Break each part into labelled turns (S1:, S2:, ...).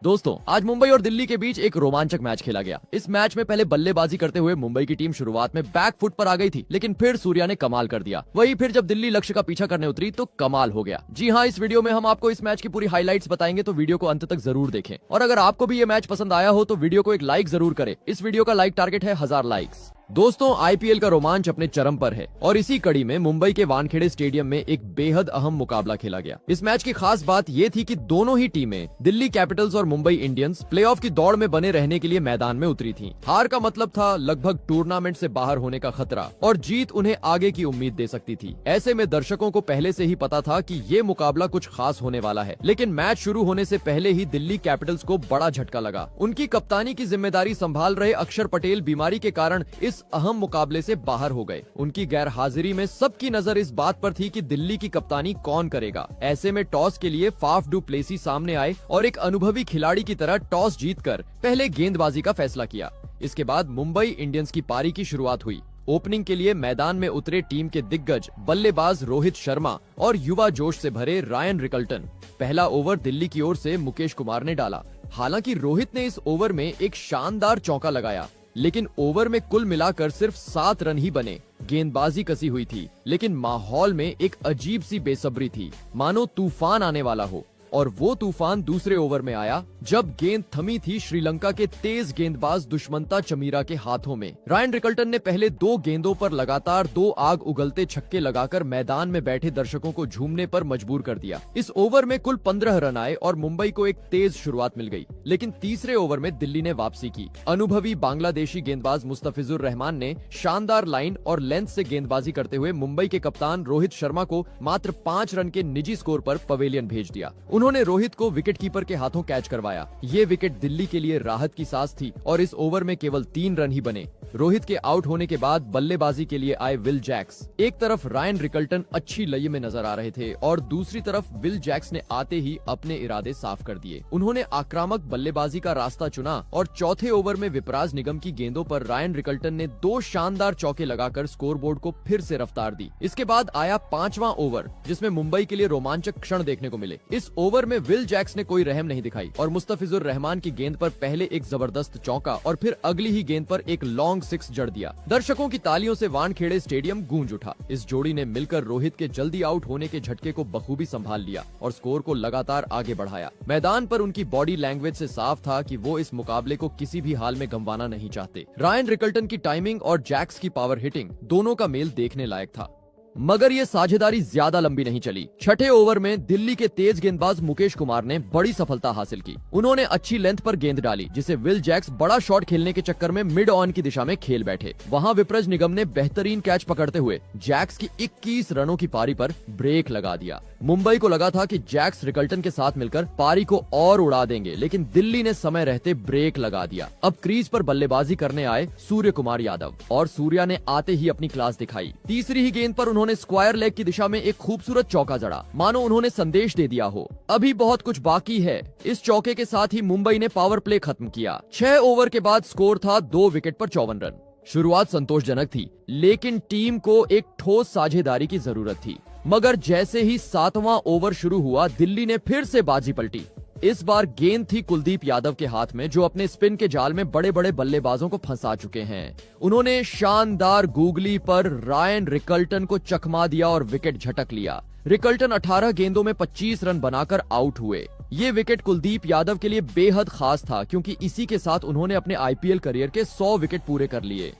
S1: दोस्तों, आज मुंबई और दिल्ली के बीच एक रोमांचक मैच खेला गया। इस मैच में पहले बल्लेबाजी करते हुए मुंबई की टीम शुरुआत में बैक फुट पर आ गई थी, लेकिन फिर सूर्या ने कमाल कर दिया। वहीं फिर जब दिल्ली लक्ष्य का पीछा करने उतरी तो कमाल हो गया। जी हाँ, इस वीडियो में हम आपको इस मैच की पूरी हाइलाइट्स बताएंगे, तो वीडियो को अंत तक जरूर देखें। और अगर आपको भी ये मैच पसंद आया हो तो वीडियो को एक लाइक जरूर करें। इस वीडियो का लाइक टारगेट है 1000 लाइक्स। दोस्तों, आईपीएल का रोमांच अपने चरम पर है और इसी कड़ी में मुंबई के वानखेड़े स्टेडियम में एक बेहद अहम मुकाबला खेला गया। इस मैच की खास बात ये थी कि दोनों ही टीमें दिल्ली कैपिटल्स और मुंबई इंडियंस प्लेऑफ की दौड़ में बने रहने के लिए मैदान में उतरी थीं। हार का मतलब था लगभग टूर्नामेंट से बाहर होने का खतरा और जीत उन्हें आगे की उम्मीद दे सकती थी। ऐसे में दर्शकों को पहले से ही पता था कि ये मुकाबला कुछ खास होने वाला है, लेकिन मैच शुरू होने से पहले ही दिल्ली कैपिटल्स को बड़ा झटका लगा। उनकी कप्तानी की जिम्मेदारी संभाल रहे अक्षर पटेल बीमारी के कारण इस अहम मुकाबले से बाहर हो गए। उनकी गैर हाजिरी में सबकी नजर इस बात पर थी कि दिल्ली की कप्तानी कौन करेगा। ऐसे में टॉस के लिए फाफ डू प्लेसी सामने आए और एक अनुभवी खिलाड़ी की तरह टॉस जीतकर पहले गेंदबाजी का फैसला किया। इसके बाद मुंबई इंडियंस की पारी की शुरुआत हुई। ओपनिंग के लिए मैदान में उतरे टीम के दिग्गज बल्लेबाज रोहित शर्मा और युवा जोश से भरे रायन रिकल्टन। पहला ओवर दिल्ली की ओर से मुकेश कुमार ने डाला। हालांकि रोहित ने इस ओवर में एक शानदार चौका लगाया, लेकिन ओवर में कुल मिलाकर सिर्फ 7 रन ही बने। गेंदबाजी कसी हुई थी, लेकिन माहौल में एक अजीब सी बेसब्री थी, मानो तूफान आने वाला हो। और वो तूफान दूसरे ओवर में आया जब गेंद थमी थी श्रीलंका के तेज गेंदबाज दुष्मंता चमीरा के हाथों में। रायन रिकल्टन ने पहले 2 गेंदों पर लगातार 2 आग उगलते छक्के लगाकर मैदान में बैठे दर्शकों को झूमने पर मजबूर कर दिया। इस ओवर में कुल 15 रन आए और मुंबई को एक तेज शुरुआत मिल गई, लेकिन तीसरे ओवर में दिल्ली ने वापसी की। अनुभवी बांग्लादेशी गेंदबाज मुस्तफिजुर रहमान ने शानदार लाइन और लेंथ से गेंदबाजी करते हुए मुंबई के कप्तान रोहित शर्मा को मात्र 5 रन के निजी स्कोर पर पवेलियन भेज दिया। उन्होंने रोहित को विकेटकीपर के हाथों कैच करवाया। ये विकेट दिल्ली के लिए राहत की सांस थी और इस ओवर में केवल 3 रन ही बने। रोहित के आउट होने के बाद बल्लेबाजी के लिए आए विल जैक्स। एक तरफ रायन रिकल्टन अच्छी लय में नजर आ रहे थे और दूसरी तरफ विल जैक्स ने आते ही अपने इरादे साफ कर दिए। उन्होंने आक्रामक बल्लेबाजी का रास्ता चुना और चौथे ओवर में विपराज निगम की गेंदों पर रायन रिकल्टन ने 2 शानदार चौके लगाकर स्कोरबोर्ड को फिर से रफ्तार दी। इसके बाद आया 5वां ओवर, जिसमें मुंबई के लिए रोमांचक क्षण देखने को मिले। इस ओवर में विल जैक्स ने कोई रहम नहीं दिखाई और मुस्तफिजुर रहमान की गेंद पर पहले एक जबरदस्त चौका और फिर अगली ही गेंद पर एक लॉन्ग 6 जड़ दिया। दर्शकों की तालियों से वानखेड़े स्टेडियम गूंज उठा। इस जोड़ी ने मिलकर रोहित के जल्दी आउट होने के झटके को बखूबी संभाल लिया और स्कोर को लगातार आगे बढ़ाया। मैदान पर उनकी बॉडी लैंग्वेज से साफ था कि वो इस मुकाबले को किसी भी हाल में गंवाना नहीं चाहते। रायन रिकल्टन की टाइमिंग और जैक्स की पावर हिटिंग दोनों का मेल देखने लायक था, मगर ये साझेदारी ज्यादा लंबी नहीं चली। छठे ओवर में दिल्ली के तेज गेंदबाज मुकेश कुमार ने बड़ी सफलता हासिल की। उन्होंने अच्छी लेंथ पर गेंद डाली, जिसे विल जैक्स बड़ा शॉट खेलने के चक्कर में मिड ऑन की दिशा में खेल बैठे। वहां विपरज निगम ने बेहतरीन कैच पकड़ते हुए जैक्स की 21 रनों की पारी पर ब्रेक लगा दिया। मुंबई को लगा था कि जैक्स रिकल्टन के साथ मिलकर पारी को और उड़ा देंगे, लेकिन दिल्ली ने समय रहते ब्रेक लगा दिया। अब क्रीज पर बल्लेबाजी करने आए सूर्य कुमार यादव और सूर्या ने आते ही अपनी क्लास दिखाई। तीसरी ही गेंद पर उन्होंने स्क्वायर लेग की दिशा में एक खूबसूरत चौका जड़ा, मानो उन्होंने संदेश दे दिया हो, अभी बहुत कुछ बाकी है। इस चौके के साथ ही मुंबई ने पावर प्ले खत्म किया। 6 ओवर के बाद स्कोर था 2 विकेट पर 54 रन। शुरुआत संतोषजनक थी, लेकिन टीम को एक ठोस साझेदारी की जरूरत थी। मगर जैसे ही 7वां ओवर शुरू हुआ, दिल्ली ने फिर से बाजी पलटी। इस बार गेंद थी कुलदीप यादव के हाथ में, जो अपने स्पिन के जाल में बड़े बड़े बल्लेबाजों को फंसा चुके हैं। उन्होंने शानदार गूगली पर रायन रिकल्टन को चकमा दिया और विकेट झटक लिया। रिकल्टन 18 गेंदों में 25 रन बनाकर आउट हुए। ये विकेट कुलदीप यादव के लिए बेहद खास था, क्योंकि इसी के साथ उन्होंने अपने आईपीएल करियर के 100 विकेट पूरे कर लिए।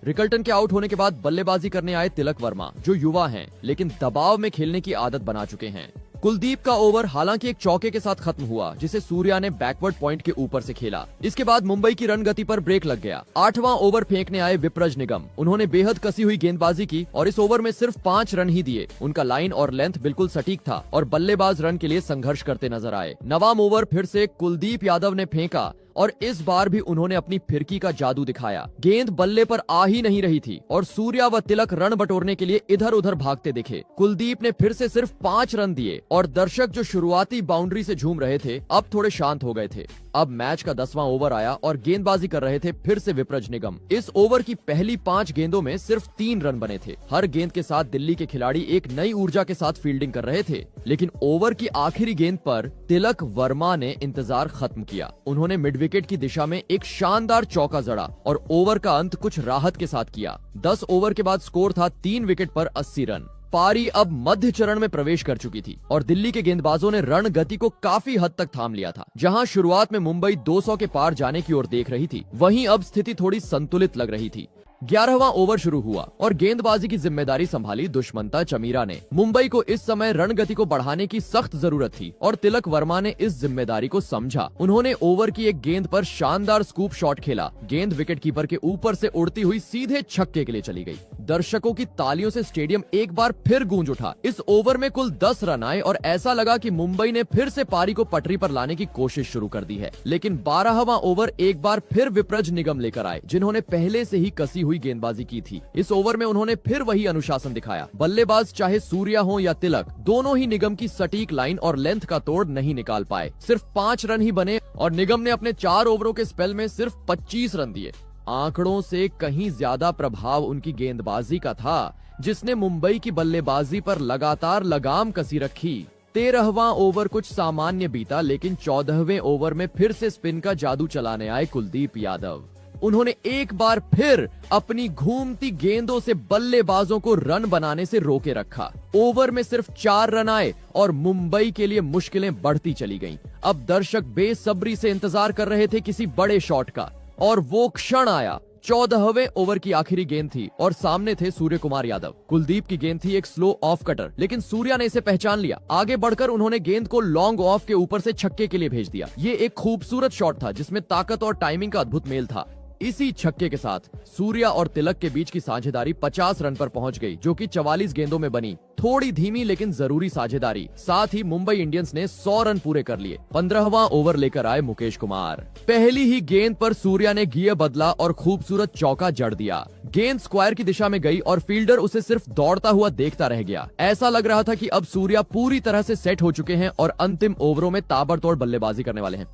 S1: रिकल्टन के आउट होने के बाद बल्लेबाजी करने आए तिलक वर्मा, जो युवा हैं लेकिन दबाव में खेलने की आदत बना चुके हैं। कुलदीप का ओवर हालांकि एक चौके के साथ खत्म हुआ, जिसे सूर्या ने बैकवर्ड पॉइंट के ऊपर से खेला। इसके बाद मुंबई की रन गति पर ब्रेक लग गया। 8वां ओवर फेंकने आए विपरज निगम। उन्होंने बेहद कसी हुई गेंदबाजी की और इस ओवर में सिर्फ 5 रन ही दिए। उनका लाइन और लेंथ बिल्कुल सटीक था और बल्लेबाज रन के लिए संघर्ष करते नजर आए। 9वां ओवर फिर से कुलदीप यादव ने फेंका और इस बार भी उन्होंने अपनी फिरकी का जादू दिखाया। गेंद बल्ले पर आ ही नहीं रही थी और सूर्या व तिलक रन बटोरने के लिए इधर उधर भागते दिखे। कुलदीप ने फिर से सिर्फ 5 रन दिए और दर्शक जो शुरुआती बाउंड्री से झूम रहे थे, अब थोड़े शांत हो गए थे। अब मैच का 10वां ओवर आया और गेंदबाजी कर रहे थे फिर से विप्रज निगम। इस ओवर की पहली 5 गेंदों में सिर्फ 3 रन बने थे। हर गेंद के साथ दिल्ली के खिलाड़ी एक नई ऊर्जा के साथ फील्डिंग कर रहे थे, लेकिन ओवर की आखिरी गेंद पर तिलक वर्मा ने इंतजार खत्म किया। उन्होंने मिड विकेट की दिशा में एक शानदार चौका जड़ा और ओवर का अंत कुछ राहत के साथ किया। 10 ओवर के बाद स्कोर था 3 विकेट पर 80 रन। पारी अब मध्य चरण में प्रवेश कर चुकी थी और दिल्ली के गेंदबाजों ने रण गति को काफी हद तक थाम लिया था। जहां शुरुआत में मुंबई 200 के पार जाने की ओर देख रही थी, वहीं अब स्थिति थोड़ी संतुलित लग रही थी। 11वां ओवर शुरू हुआ और गेंदबाजी की जिम्मेदारी संभाली दुष्मंता चमीरा ने। मुंबई को इस समय रणगति को बढ़ाने की सख्त जरूरत थी और तिलक वर्मा ने इस जिम्मेदारी को समझा। उन्होंने ओवर की एक गेंद पर शानदार स्कूप शॉट खेला। गेंद विकेटकीपर के ऊपर से उड़ती हुई सीधे छक्के के लिए चली गई। दर्शकों की तालियों से स्टेडियम एक बार फिर गूंज उठा। इस ओवर में कुल 10 रन आए और ऐसा लगा कि मुंबई ने फिर से पारी को पटरी पर लाने की कोशिश शुरू कर दी है। लेकिन 12वां ओवर एक बार फिर विप्रज निगम लेकर आए, जिन्होंने पहले से ही कसी हुई गेंदबाजी की थी। इस ओवर में उन्होंने फिर वही अनुशासन दिखाया। बल्लेबाज चाहे सूर्या हो या तिलक, दोनों ही निगम की सटीक लाइन और लेंथ का तोड़ नहीं निकाल पाए। सिर्फ 5 रन ही बने और निगम ने अपने 4 ओवरों के स्पेल में सिर्फ 25 रन दिए। आंकड़ों से कहीं ज्यादा प्रभाव उनकी गेंदबाजी का था, जिसने मुंबई की बल्लेबाजी पर लगातार लगाम कसी रखी। 13वां ओवर कुछ सामान्य बीता, लेकिन 14वें ओवर में फिर से स्पिन का जादू चलाने आए कुलदीप यादव। उन्होंने एक बार फिर अपनी घूमती गेंदों से बल्लेबाजों को रन बनाने से रोके रखा। ओवर में सिर्फ 4 रन आए और मुंबई के लिए मुश्किलें बढ़ती चली गईं। अब दर्शक बेसब्री से इंतजार कर रहे थे किसी बड़े शॉट का, और वो क्षण आया। 14वें ओवर की आखिरी गेंद थी और सामने थे सूर्य कुमार यादव। कुलदीप की गेंद थी एक स्लो ऑफ कटर, लेकिन सूर्या ने इसे पहचान लिया। आगे बढ़कर उन्होंने गेंद को लॉन्ग ऑफ के ऊपर से छक्के के लिए भेज दिया। ये एक खूबसूरत शॉट था जिसमें ताकत और टाइमिंग का अद्भुत मेल था। इसी छक्के के साथ सूर्या और तिलक के बीच की साझेदारी 50 रन पर पहुंच गई, जो कि 44 गेंदों में बनी। थोड़ी धीमी लेकिन जरूरी साझेदारी। साथ ही मुंबई इंडियंस ने 100 रन पूरे कर लिए। 15वां ओवर लेकर आए मुकेश कुमार। पहली ही गेंद पर सूर्या ने गियर बदला और खूबसूरत चौका जड़ दिया। गेंद स्क्वायर की दिशा में गई और फील्डर उसे सिर्फ दौड़ता हुआ देखता रह गया। ऐसा लग रहा था कि अब सूर्या पूरी तरह से सेट हो चुके हैं और अंतिम ओवरों में ताबड़तोड़ बल्लेबाजी करने वाले हैं।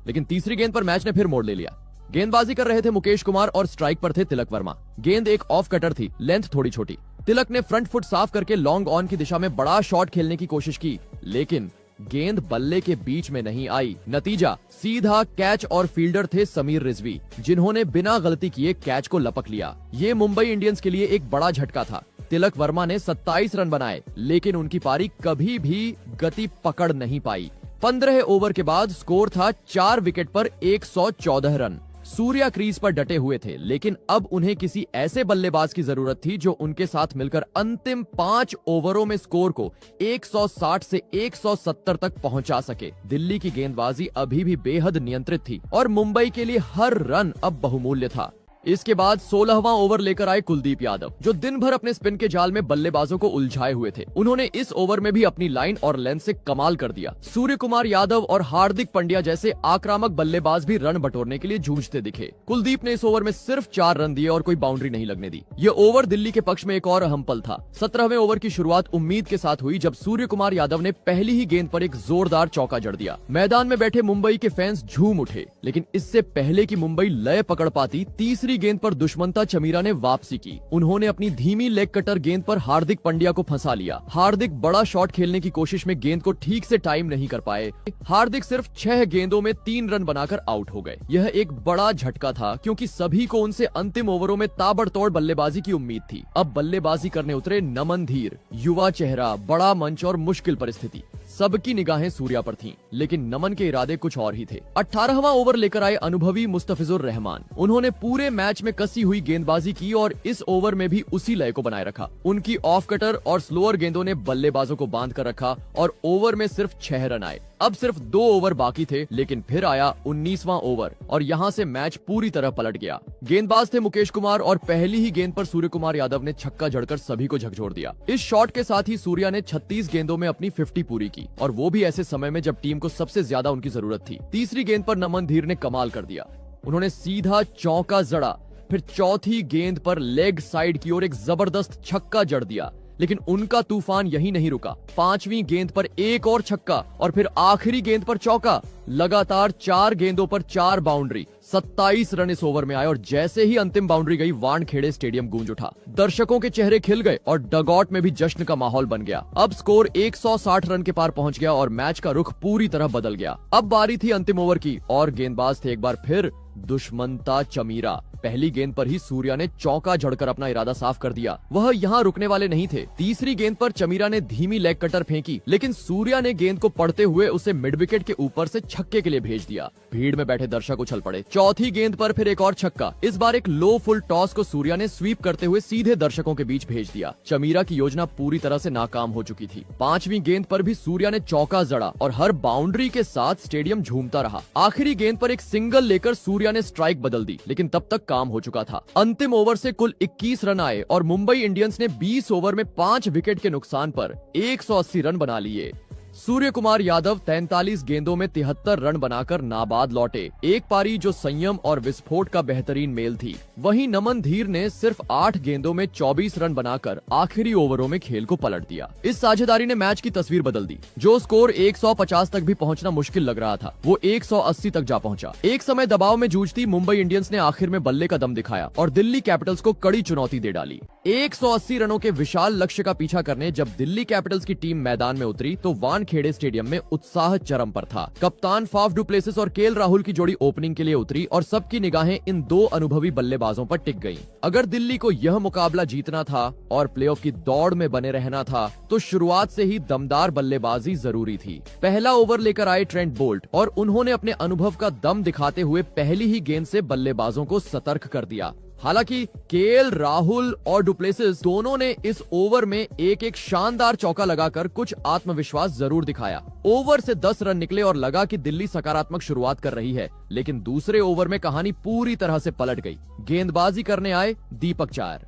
S1: लेकिन तीसरी गेंद पर मैच ने फिर मोड़ ले लिया। गेंदबाजी कर रहे थे मुकेश कुमार और स्ट्राइक पर थे तिलक वर्मा। गेंद एक ऑफ कटर थी, लेंथ थोड़ी छोटी। तिलक ने फ्रंट फुट साफ करके लॉन्ग ऑन की दिशा में बड़ा शॉट खेलने की कोशिश की, लेकिन गेंद बल्ले के बीच में नहीं आई। नतीजा सीधा कैच और फील्डर थे समीर रिजवी, जिन्होंने बिना गलती किए कैच को लपक लिया। ये मुंबई इंडियंस के लिए एक बड़ा झटका था। तिलक वर्मा ने 27 रन बनाए, लेकिन उनकी पारी कभी भी गति पकड़ नहीं पाई। 15 ओवर के बाद स्कोर था 4 विकेट पर 114 रन। सूर्या क्रीज पर डटे हुए थे, लेकिन अब उन्हें किसी ऐसे बल्लेबाज की जरूरत थी जो उनके साथ मिलकर अंतिम 5 ओवरों में स्कोर को 160 से 170 तक पहुंचा सके। दिल्ली की गेंदबाजी अभी भी बेहद नियंत्रित थी और मुंबई के लिए हर रन अब बहुमूल्य था। इसके बाद 16वां ओवर लेकर आए कुलदीप यादव, जो दिन भर अपने स्पिन के जाल में बल्लेबाजों को उलझाए हुए थे। उन्होंने इस ओवर में भी अपनी लाइन और लेंथ से कमाल कर दिया। सूर्य कुमार यादव और हार्दिक पांड्या जैसे आक्रामक बल्लेबाज भी रन बटोरने के लिए जूझते दिखे। कुलदीप ने इस ओवर में सिर्फ 4 रन दिए और कोई बाउंड्री नहीं लगने दी। यह ओवर दिल्ली के पक्ष में एक और अहम पल था। 17वें ओवर की शुरुआत उम्मीद के साथ हुई, जब सूर्य कुमार यादव ने पहली ही गेंद पर एक जोरदार चौका जड़ दिया। मैदान में बैठे मुंबई के फैंस झूम उठे, लेकिन इससे पहले कि मुंबई लय पकड़ पाती, तीसरी गेंद पर दुष्मंता चमीरा ने वापसी की। उन्होंने अपनी धीमी लेग कटर गेंद पर हार्दिक पांड्या को फंसा लिया। हार्दिक बड़ा शॉट खेलने की कोशिश में गेंद को ठीक से टाइम नहीं कर पाए। हार्दिक सिर्फ 6 गेंदों में 3 रन बनाकर आउट हो गए। यह एक बड़ा झटका था, क्योंकि सभी को उनसे अंतिम ओवरों में ताबड़तोड़ बल्लेबाजी की उम्मीद थी। अब बल्लेबाजी करने उतरे नमन धीर, युवा चेहरा, बड़ा मंच और मुश्किल परिस्थिति। सबकी निगाहें सूर्या पर थीं, लेकिन नमन के इरादे कुछ और ही थे। 18वां ओवर लेकर आए अनुभवी मुस्तफिजुर रहमान। उन्होंने पूरे मैच में कसी हुई गेंदबाजी की और इस ओवर में भी उसी लय को बनाए रखा। उनकी ऑफ कटर और स्लोअर गेंदों ने बल्लेबाजों को बांध कर रखा और ओवर में सिर्फ 6 रन आए। अब सिर्फ 2 ओवर बाकी थे, लेकिन फिर आया 19वां ओवर और यहां से मैच पूरी तरह पलट गया। गेंदबाज थे मुकेश कुमार और पहली ही गेंद पर सूर्य कुमार यादव ने छक्का जड़कर सभी को झकझोर दिया। इस शॉट के साथ ही सूर्या ने 36 गेंदों में अपनी 50 पूरी की, और वो भी ऐसे समय में जब टीम को सबसे ज्यादा उनकी जरूरत थी। तीसरी गेंद पर नमन धीर ने कमाल कर दिया। उन्होंने सीधा चौका जड़ा, फिर चौथी गेंद पर लेग साइड की ओर एक जबरदस्त छक्का जड़ दिया। लेकिन उनका तूफान यही नहीं रुका। 5वीं गेंद पर एक और छक्का और फिर आखिरी गेंद पर चौका। लगातार 4 गेंदों पर 4 बाउंड्री, 27 रन इस ओवर में आए और जैसे ही अंतिम बाउंड्री गई, वानखेड़े स्टेडियम गूंज उठा। दर्शकों के चेहरे खिल गए और डगआउट में भी जश्न का माहौल बन गया। अब स्कोर 160 रन के पार पहुंच गया और मैच का रुख पूरी तरह बदल गया। अब बारी थी अंतिम ओवर की और गेंदबाज थे एक बार फिर दुश्मंता चमीरा। पहली गेंद पर ही सूर्या ने चौका जड़कर अपना इरादा साफ कर दिया। वह यहाँ रुकने वाले नहीं थे। तीसरी गेंद पर चमीरा ने धीमी लेग कटर फेंकी, लेकिन सूर्या ने गेंद को पड़ते हुए उसे मिड विकेट के ऊपर से छक्के के लिए भेज दिया। भीड़ में बैठे दर्शक उछल पड़े। चौथी गेंद पर फिर एक और छक्का। इस बार एक लो फुल टॉस को सूर्या ने स्वीप करते हुए सीधे दर्शकों के बीच भेज दिया। चमीरा की योजना पूरी तरह से नाकाम हो चुकी थी। 5वीं गेंद पर भी सूर्या ने चौका जड़ा और हर बाउंड्री के साथ स्टेडियम झूमता रहा। आखिरी गेंद पर एक सिंगल लेकर सूर्या ने स्ट्राइक बदल दी, लेकिन तब तक काम हो चुका था। अंतिम ओवर से कुल 21 रन आए और मुंबई इंडियंस ने 20 ओवर में 5 विकेट के नुकसान पर 180 रन बना लिए। सूर्य कुमार यादव 43 गेंदों में 73 रन बनाकर नाबाद लौटे। एक पारी जो संयम और विस्फोट का बेहतरीन मेल थी। वहीं नमन धीर ने सिर्फ 8 गेंदों में 24 रन बनाकर आखिरी ओवरों में खेल को पलट दिया। इस साझेदारी ने मैच की तस्वीर बदल दी। जो स्कोर 150 तक भी पहुंचना मुश्किल लग रहा था, वो 180 तक जा पहुंचा। एक समय दबाव में जूझती मुंबई इंडियंस ने आखिर में बल्ले का दम दिखाया और दिल्ली कैपिटल्स को कड़ी चुनौती दे डाली। 180 रनों के विशाल लक्ष्य का पीछा करने जब दिल्ली कैपिटल्स की टीम मैदान में उतरी तो वानखेड़े स्टेडियम में उत्साह चरम पर था। कप्तान फाफ डु प्लेसिस और केएल राहुल की जोड़ी ओपनिंग के लिए उतरी और सबकी निगाहें इन 2 अनुभवी बल्लेबाजों पर टिक गईं। अगर दिल्ली को यह मुकाबला जीतना था और प्लेऑफ की दौड़ में बने रहना था तो शुरुआत से ही दमदार बल्लेबाजी जरूरी थी। पहला ओवर लेकर आए ट्रेंट बोल्ट और उन्होंने अपने अनुभव का दम दिखाते हुए पहली ही गेंद से बल्लेबाजों को सतर्क कर दिया। हालांकि केएल राहुल और डुप्लेसिस दोनों ने इस ओवर में एक शानदार चौका लगाकर कुछ आत्मविश्वास जरूर दिखाया। ओवर से 10 रन निकले और लगा कि दिल्ली सकारात्मक शुरुआत कर रही है, लेकिन दूसरे ओवर में कहानी पूरी तरह से पलट गई। गेंदबाजी करने आए दीपक चाहर।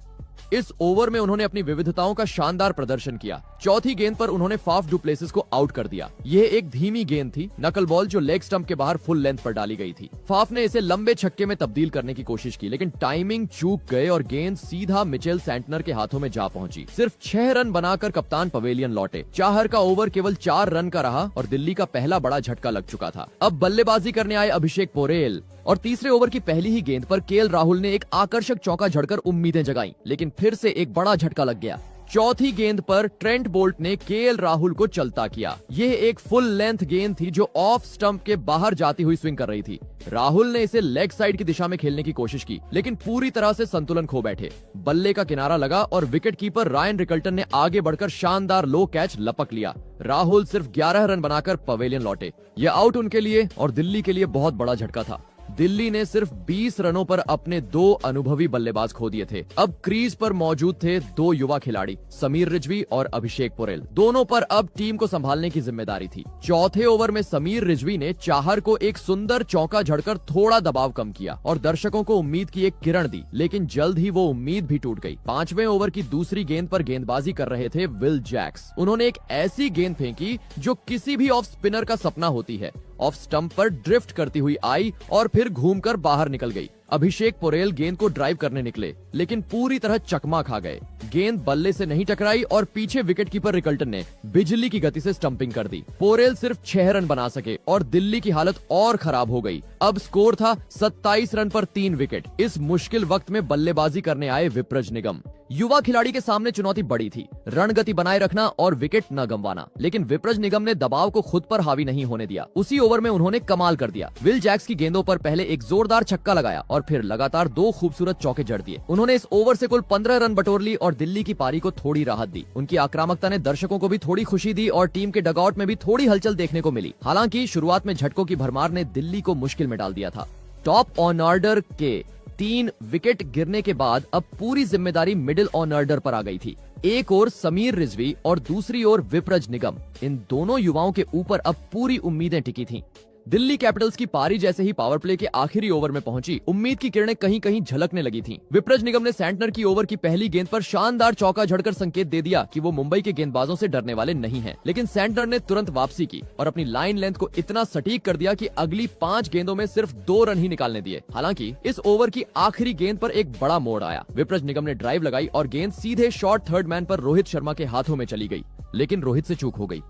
S1: इस ओवर में उन्होंने अपनी विविधताओं का शानदार प्रदर्शन किया। चौथी गेंद पर उन्होंने फाफ डु प्लेसिस को आउट कर दिया। यह एक धीमी गेंद थी, नकल बॉल जो लेग स्टंप के बाहर फुल लेंथ पर डाली गई थी। फाफ ने इसे लंबे छक्के में तब्दील करने की कोशिश की, लेकिन टाइमिंग चूक गए और गेंद सीधा मिचेल सैंटनर के हाथों में जा पहुंची। सिर्फ 6 रन बनाकर कप्तान पवेलियन लौटे। चाहर का ओवर केवल 4 रन का रहा और दिल्ली का पहला बड़ा झटका लग चुका था। अब बल्लेबाजी करने आए अभिषेक पोरेल और तीसरे ओवर की पहली ही गेंद पर केएल राहुल ने एक आकर्षक चौका झड़कर उम्मीदें जगाई, लेकिन फिर से एक बड़ा झटका लग गया। चौथी गेंद पर ट्रेंट बोल्ट ने केएल राहुल को चलता किया। यह एक फुल लेंथ गेंद थी जो ऑफ स्टंप के बाहर जाती हुई स्विंग कर रही थी। राहुल ने इसे लेग साइड की दिशा में खेलने की कोशिश की, लेकिन पूरी तरह से संतुलन खो बैठे। बल्ले का किनारा लगा और विकेट कीपर रायन रिकल्टन ने आगे बढ़कर शानदार लो कैच लपक लिया। राहुल सिर्फ 11 रन बनाकर पवेलियन लौटे। यह आउट उनके लिए और दिल्ली के लिए बहुत बड़ा झटका था। दिल्ली ने सिर्फ 20 रनों पर अपने 2 अनुभवी बल्लेबाज खो दिए थे। अब क्रीज पर मौजूद थे 2 युवा खिलाड़ी, समीर रिजवी और अभिषेक पोरेल। दोनों पर अब टीम को संभालने की जिम्मेदारी थी। चौथे ओवर में समीर रिजवी ने चाहर को एक सुंदर चौका झड़कर थोड़ा दबाव कम किया और दर्शकों को उम्मीद की एक किरण दी, लेकिन जल्द ही वो उम्मीद भी टूट गई। 5वें ओवर की दूसरी गेंद पर गेंदबाजी कर रहे थे विल जैक्स। उन्होंने एक ऐसी गेंद फेंकी जो किसी भी ऑफ स्पिनर का सपना होती है। ऑफ स्टंप पर ड्रिफ्ट करती हुई आई और फिर घूमकर बाहर निकल गई। अभिषेक पोरेल गेंद को ड्राइव करने निकले, लेकिन पूरी तरह चकमा खा गए। गेंद बल्ले से नहीं टकराई और पीछे विकेटकीपर रिकल्टन ने बिजली की गति से स्टंपिंग कर दी। पोरेल सिर्फ 6 रन बना सके और दिल्ली की हालत और खराब हो गई। अब स्कोर था 27 रन पर 3 विकेट। इस मुश्किल वक्त में बल्लेबाजी करने आए विप्रज निगम। युवा खिलाड़ी के सामने चुनौती बड़ी थी, रण गति बनाए रखना और विकेट न गंवाना, लेकिन विप्रज निगम ने दबाव को खुद पर हावी नहीं होने दिया। उसी ओवर में उन्होंने कमाल कर दिया। विल जैक्स की गेंदों पर पहले एक जोरदार छक्का लगाया और फिर लगातार 2 खूबसूरत चौके जड़ दिए। उन्होंने इस ओवर से कुल 15 रन बटोर ली और दिल्ली की पारी को थोड़ी राहत दी। उनकी आक्रामकता ने दर्शकों को भी थोड़ी खुशी दी और टीम के डगआउट में भी थोड़ी हलचल देखने को मिली। हालांकि शुरुआत में झटकों की भरमार ने दिल्ली को मुश्किल में डाल दिया था। टॉप ऑन ऑर्डर के 3 विकेट गिरने के बाद अब पूरी जिम्मेदारी मिडिल ऑन ऑर्डर पर आ गई थी। एक ओर समीर रिजवी और दूसरी ओर विप्रज निगम। इन दोनों युवाओं के ऊपर अब पूरी उम्मीदें टिकी थीं। दिल्ली कैपिटल्स की पारी जैसे ही पावर प्ले के आखिरी ओवर में पहुंची, उम्मीद की किरणें कहीं कहीं झलकने लगी थीं। विपरज निगम ने सैंटनर की ओवर की पहली गेंद पर शानदार चौका झड़कर संकेत दे दिया कि वो मुंबई के गेंदबाजों से डरने वाले नहीं हैं। लेकिन सैंटनर ने तुरंत वापसी की और अपनी लाइन लेंथ को इतना सटीक कर दिया कि अगली 5 गेंदों में सिर्फ 2 रन ही निकालने दिए। हालांकि इस ओवर की आखिरी गेंद पर एक बड़ा मोड़ आया। विपरज निगम ने ड्राइव लगाई और गेंद सीधे शॉर्ट थर्ड मैन पर रोहित शर्मा के हाथों में चली गई, लेकिन रोहित से चूक हो गई।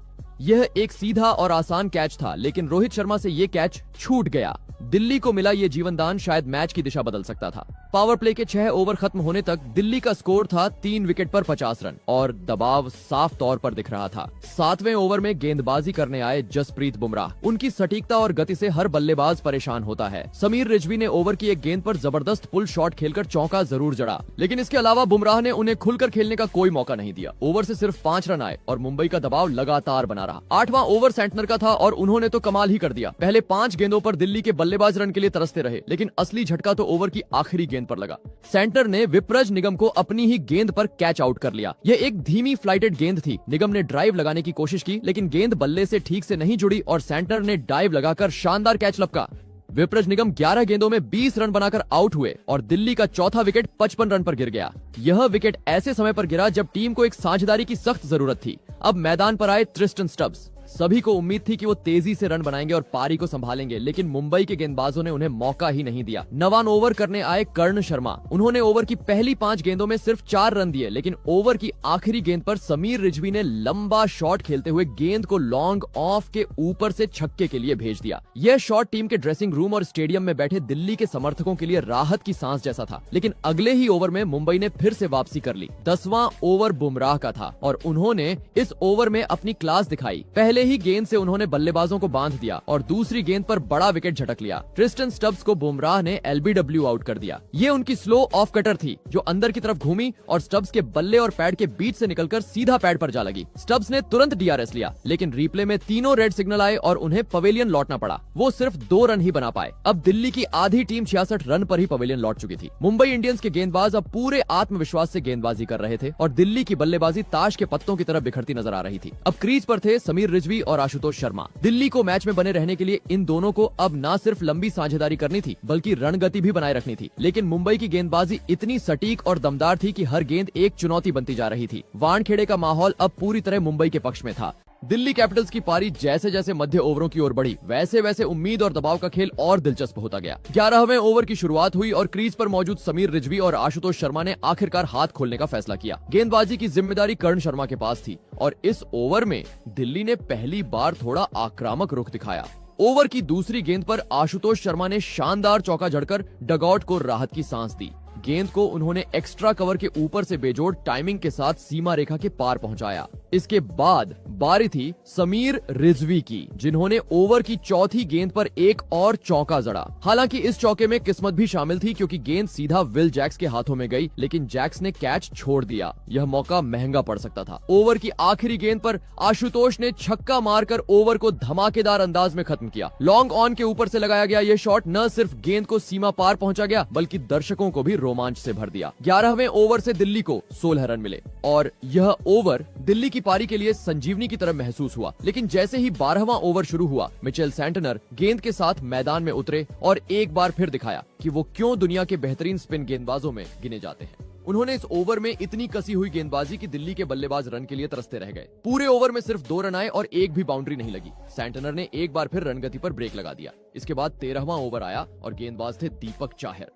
S1: यह एक सीधा और आसान कैच था, लेकिन रोहित शर्मा से ये कैच छूट गया। दिल्ली को मिला ये जीवनदान शायद मैच की दिशा बदल सकता था। पावर प्ले के 6 ओवर खत्म होने तक दिल्ली का स्कोर था 3 विकेट पर 50 रन और दबाव साफ तौर पर दिख रहा था। 7वें ओवर में गेंदबाजी करने आए जसप्रीत बुमराह। उनकी सटीकता और गति से हर बल्लेबाज परेशान होता है। समीर रिजवी ने ओवर की एक गेंद पर जबरदस्त पुल शॉट खेलकर चौका जरूर जड़ा, लेकिन इसके अलावा बुमराह ने उन्हें खुलकर खेलने का कोई मौका नहीं दिया। ओवर से सिर्फ 5 रन आए और मुंबई का दबाव लगातार बना रहा। 8वां ओवर सैंटनर का था और उन्होंने तो कमाल ही कर दिया। पहले 5 गेंदों पर दिल्ली के बल्लेबाज रन के लिए तरसते रहे, लेकिन असली झटका तो ओवर की आखिरी गेंद पर लगा। सैंटनर ने विपरज निगम को अपनी ही गेंद पर कैच आउट कर लिया। यह एक धीमी फ्लाइटेड गेंद थी। निगम ने ड्राइव लगाने की कोशिश की, लेकिन गेंद बल्ले से ठीक से नहीं जुड़ी और सैंटनर ने डाइव लगाकर शानदार कैच लपका। विपरज निगम 11 गेंदों में 20 रन बनाकर आउट हुए और दिल्ली का चौथा विकेट 55 रन पर गिर गया। यह विकेट ऐसे समय पर गिरा जब टीम को एक साझेदारी की सख्त जरूरत थी। अब मैदान पर आए ट्रिस्टन स्टब्स। सभी को उम्मीद थी कि वो तेजी से रन बनाएंगे और पारी को संभालेंगे, लेकिन मुंबई के गेंदबाजों ने उन्हें मौका ही नहीं दिया। 9वां ओवर करने आए कर्ण शर्मा। उन्होंने ओवर की पहली 5 गेंदों में सिर्फ 4 रन दिए, लेकिन ओवर की आखिरी गेंद पर समीर रिजवी ने लंबा शॉट खेलते हुए गेंद को लॉन्ग ऑफ के ऊपर से छक्के के लिए भेज दिया। यह शॉट टीम के ड्रेसिंग रूम और स्टेडियम में बैठे दिल्ली के समर्थकों के लिए राहत की सांस जैसा था। लेकिन अगले ही ओवर में मुंबई ने फिर से वापसी कर ली। 10वां ओवर बुमराह का था और उन्होंने इस ओवर में अपनी क्लास दिखाई। पहले ही गेंद से उन्होंने बल्लेबाजों को बांध दिया और दूसरी गेंद पर बड़ा विकेट झटक लिया। ट्रिस्टन स्टब्स को बुमराह ने एलबीडब्ल्यू आउट कर दिया। ये उनकी स्लो ऑफ कटर थी जो अंदर की तरफ घूमी और स्टब्स के बल्ले और पैड के बीच से निकलकर सीधा पैड पर जा लगी। स्टब्स ने तुरंत डीआरएस लिया, लेकिन रिप्ले में तीनों रेड सिग्नल आए और उन्हें पवेलियन लौटना पड़ा। वो सिर्फ 2 रन ही बना पाए। अब दिल्ली की आधी टीम 66 रन पर ही पवेलियन लौट चुकी थी। मुंबई इंडियंस के गेंदबाज अब पूरे आत्मविश्वास से गेंदबाजी कर रहे थे और दिल्ली की बल्लेबाजी ताश के पत्तों की तरह बिखरती नजर आ रही थी। अब क्रीज पर थे समीर रिजवी और आशुतोष शर्मा। दिल्ली को मैच में बने रहने के लिए इन दोनों को अब न सिर्फ लंबी साझेदारी करनी थी, बल्कि रणगति भी बनाए रखनी थी। लेकिन मुंबई की गेंदबाजी इतनी सटीक और दमदार थी कि हर गेंद एक चुनौती बनती जा रही थी। वानखेड़े का माहौल अब पूरी तरह मुंबई के पक्ष में था। दिल्ली कैपिटल्स की पारी जैसे जैसे मध्य ओवरों की ओर बढ़ी, वैसे वैसे उम्मीद और दबाव का खेल और दिलचस्प होता गया। 11वें ओवर की शुरुआत हुई और क्रीज पर मौजूद समीर रिजवी और आशुतोष शर्मा ने आखिरकार हाथ खोलने का फैसला किया। गेंदबाजी की जिम्मेदारी कर्ण शर्मा के पास थी और इस ओवर में दिल्ली ने पहली बार थोड़ा आक्रामक रुख दिखाया। ओवर की दूसरी गेंद पर आशुतोष शर्मा ने शानदार चौका जड़कर डगआउट को राहत की सांस दी। गेंद को उन्होंने एक्स्ट्रा कवर के ऊपर से बेजोड़ टाइमिंग के साथ सीमा रेखा के पार पहुंचाया। इसके बाद बारी थी समीर रिजवी की, जिन्होंने ओवर की चौथी गेंद पर एक और चौका जड़ा। हालांकि इस चौके में किस्मत भी शामिल थी, क्योंकि गेंद सीधा विल जैक्स के हाथों में गई, लेकिन जैक्स ने कैच छोड़ दिया। यह मौका महंगा पड़ सकता था। ओवर की आखिरी गेंद पर आशुतोष ने छक्का मारकर ओवर को धमाकेदार अंदाज में खत्म किया। लॉन्ग ऑन के ऊपर से लगाया गया यह शॉट न सिर्फ गेंद को सीमा पार पहुंचा गया, बल्कि दर्शकों को भी रोमांच से भर दिया। 11वें ओवर से दिल्ली को 16 रन मिले और यह ओवर दिल्ली की पारी के लिए संजीवनी की तरह महसूस हुआ। लेकिन जैसे ही 12वां ओवर शुरू हुआ, मिचेल सैंटनर गेंद के साथ मैदान में उतरे और एक बार फिर दिखाया कि वो क्यों दुनिया के बेहतरीन स्पिन गेंदबाजों में गिने जाते हैं। उन्होंने इस ओवर में इतनी कसी हुई गेंदबाजी कि दिल्ली के बल्लेबाज रन के लिए तरसते रह गए। पूरे ओवर में सिर्फ 2 रन आए और एक भी बाउंड्री नहीं लगी। सैंटनर ने एक बार फिर रनगति पर ब्रेक लगा दिया। इसके बाद 13वां ओवर आया और गेंदबाज थे दीपक चाहर।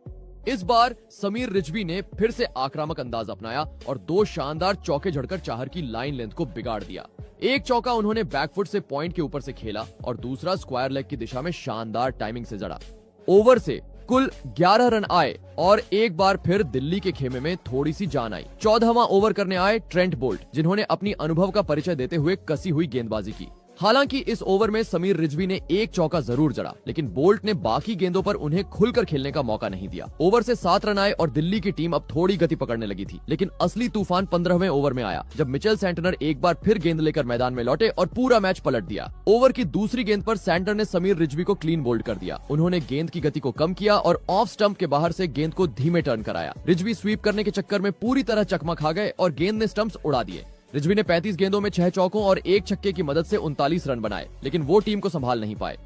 S1: इस बार समीर रिजवी ने फिर से आक्रामक अंदाज अपनाया और 2 शानदार चौके झड़कर चाहर की लाइन लेंथ को बिगाड़ दिया। एक चौका उन्होंने बैकफुट से पॉइंट के ऊपर से खेला और दूसरा स्क्वायर लेग की दिशा में शानदार टाइमिंग से जड़ा। ओवर से कुल 11 रन आए और एक बार फिर दिल्ली के खेमे में थोड़ी सी जान आई। 14वां ओवर करने आए ट्रेंट बोल्ट, जिन्होंने अपनी अनुभव का परिचय देते हुए कसी हुई गेंदबाजी की। हालांकि इस ओवर में समीर रिजवी ने एक चौका जरूर जड़ा, लेकिन बोल्ट ने बाकी गेंदों पर उन्हें खुलकर खेलने का मौका नहीं दिया। ओवर से 7 रन आए और दिल्ली की टीम अब थोड़ी गति पकड़ने लगी थी। लेकिन असली तूफान 15वें ओवर में आया, जब मिचेल सैंटनर एक बार फिर गेंद लेकर मैदान में लौटे और पूरा मैच पलट दिया। ओवर की दूसरी गेंद पर सैंटनर ने समीर रिजवी को क्लीन बोल्ड कर दिया। उन्होंने गेंद की गति को कम किया और ऑफ स्टंप के बाहर से गेंद को धीमे टर्न कराया। रिजवी स्वीप करने के चक्कर में पूरी तरह चकमा खा गए और गेंद ने स्टंप्स उड़ा दिए। रिजवी ने 35 गेंदों में 6 चौकों और 1 छक्के की मदद से 39 रन बनाए, लेकिन वो टीम को संभाल नहीं पाए।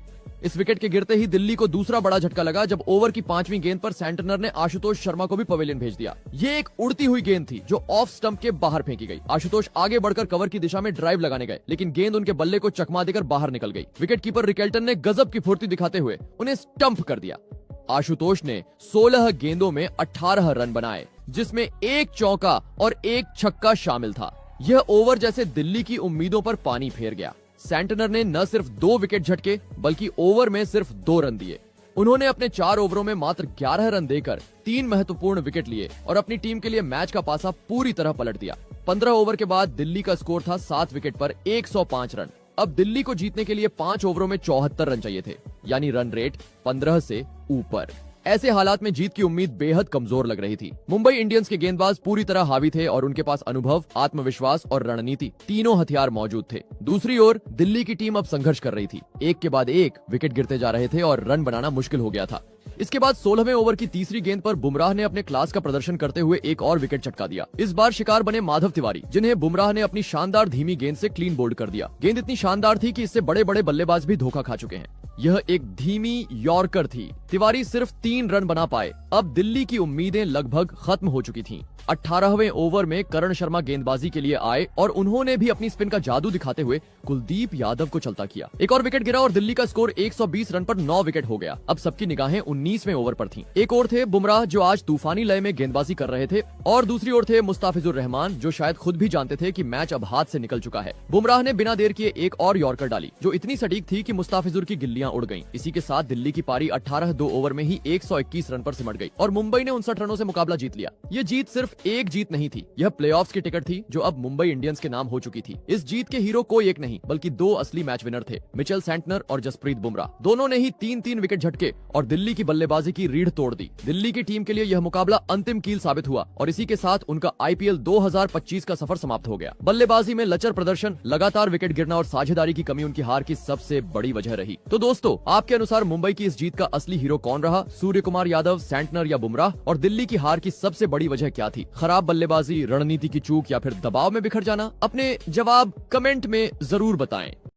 S1: इस विकेट के गिरते ही दिल्ली को दूसरा बड़ा झटका लगा जब ओवर की 5वीं गेंद पर सेंटनर ने आशुतोष शर्मा को भी पवेलियन भेज दिया। ये एक उड़ती हुई गेंद थी जो ऑफ स्टंप के बाहर फेंकी गई। आशुतोष आगे बढ़कर कवर की दिशा में ड्राइव लगाने गए, लेकिन गेंद उनके बल्ले को चकमा देकर बाहर निकल गई। विकेट कीपर रिकेल्टन ने गजब की फुर्ती दिखाते हुए उन्हें स्टंप कर दिया। आशुतोष ने 16 गेंदों में 18 रन बनाए, जिसमें एक चौका और एक छक्का शामिल था। यह ओवर जैसे दिल्ली की उम्मीदों पर पानी फेर गया। सेंटनर ने न सिर्फ 2 विकेट झटके बल्कि ओवर में सिर्फ 2 रन दिए। उन्होंने अपने 4 ओवरों में मात्र 11 रन देकर 3 महत्वपूर्ण विकेट लिए और अपनी टीम के लिए मैच का पासा पूरी तरह पलट दिया। 15 ओवर के बाद दिल्ली का स्कोर था 7 विकेट पर 105 रन। अब दिल्ली को जीतने के लिए 5 ओवरों में 74 रन चाहिए थे, यानी रन रेट 15 से ऊपर। ऐसे हालात में जीत की उम्मीद बेहद कमजोर लग रही थी। मुंबई इंडियंस के गेंदबाज पूरी तरह हावी थे और उनके पास अनुभव, आत्मविश्वास और रणनीति तीनों हथियार मौजूद थे। दूसरी ओर दिल्ली की टीम अब संघर्ष कर रही थी। एक के बाद एक विकेट गिरते जा रहे थे और रन बनाना मुश्किल हो गया था। इसके बाद 16वें ओवर की तीसरी गेंद पर बुमराह ने अपने क्लास का प्रदर्शन करते हुए एक और विकेट चटका दिया। इस बार शिकार बने माधव तिवारी, जिन्हें बुमराह ने अपनी शानदार धीमी गेंद से क्लीन बोल्ड कर दिया। गेंद इतनी शानदार थी कि इससे बड़े बड़े बल्लेबाज भी धोखा खा चुके हैं। यह एक धीमी यॉर्कर थी। तिवारी सिर्फ 3 रन बना पाए। अब दिल्ली की उम्मीदें लगभग खत्म हो चुकी थीं। 18वें ओवर में करण शर्मा गेंदबाजी के लिए आए और उन्होंने भी अपनी स्पिन का जादू दिखाते हुए कुलदीप यादव को चलता किया। एक और विकेट गिरा और दिल्ली का स्कोर 120 रन पर 9 विकेट हो गया। अब सबकी निगाहें 19वें ओवर पर थीं। एक ओर थे बुमराह जो आज तूफानी लय में गेंदबाजी कर रहे थे और दूसरी ओर थे मुस्ताफिजुर रहमान जो शायद खुद भी जानते थे कि मैच अब हाथ से निकल चुका है। बुमराह ने बिना देर किए एक और यॉर्कर डाली जो इतनी सटीक थी कि मुस्ताफिजुर की गिल्लियां उड़ गईं। इसी के साथ दिल्ली की पारी 18 ओवर में ही 121 रन पर सिमट गई और मुंबई ने 59 रनों से मुकाबला जीत लिया। ये जीत सिर्फ एक जीत नहीं थी, यह प्लेऑफ्स की टिकट थी जो अब मुंबई इंडियंस के नाम हो चुकी थी। इस जीत के हीरो कोई एक नहीं बल्कि 2 असली मैच विनर थे, मिचेल सेंटनर और जसप्रीत बुमराह। दोनों ने ही 3-3 विकेट झटके और दिल्ली की बल्लेबाजी की रीढ़ तोड़ दी। दिल्ली की टीम के लिए यह मुकाबला अंतिम कील साबित हुआ और इसी के साथ उनका आईपीएल 2025 का सफर समाप्त हो गया। बल्लेबाजी में लचर प्रदर्शन, लगातार विकेट गिरना और साझेदारी की कमी उनकी हार की सबसे बड़ी वजह रही। तो दोस्तों, आपके अनुसार मुंबई की इस जीत का असली हीरो कौन रहा? सूर्यकुमार यादव, सेंटनर या बुमराह? और दिल्ली की हार की सबसे बड़ी वजह क्या थी? खराब बल्लेबाजी, रणनीति की चूक या फिर दबाव में बिखर जाना? अपने जवाब कमेंट में जरूर बताएं।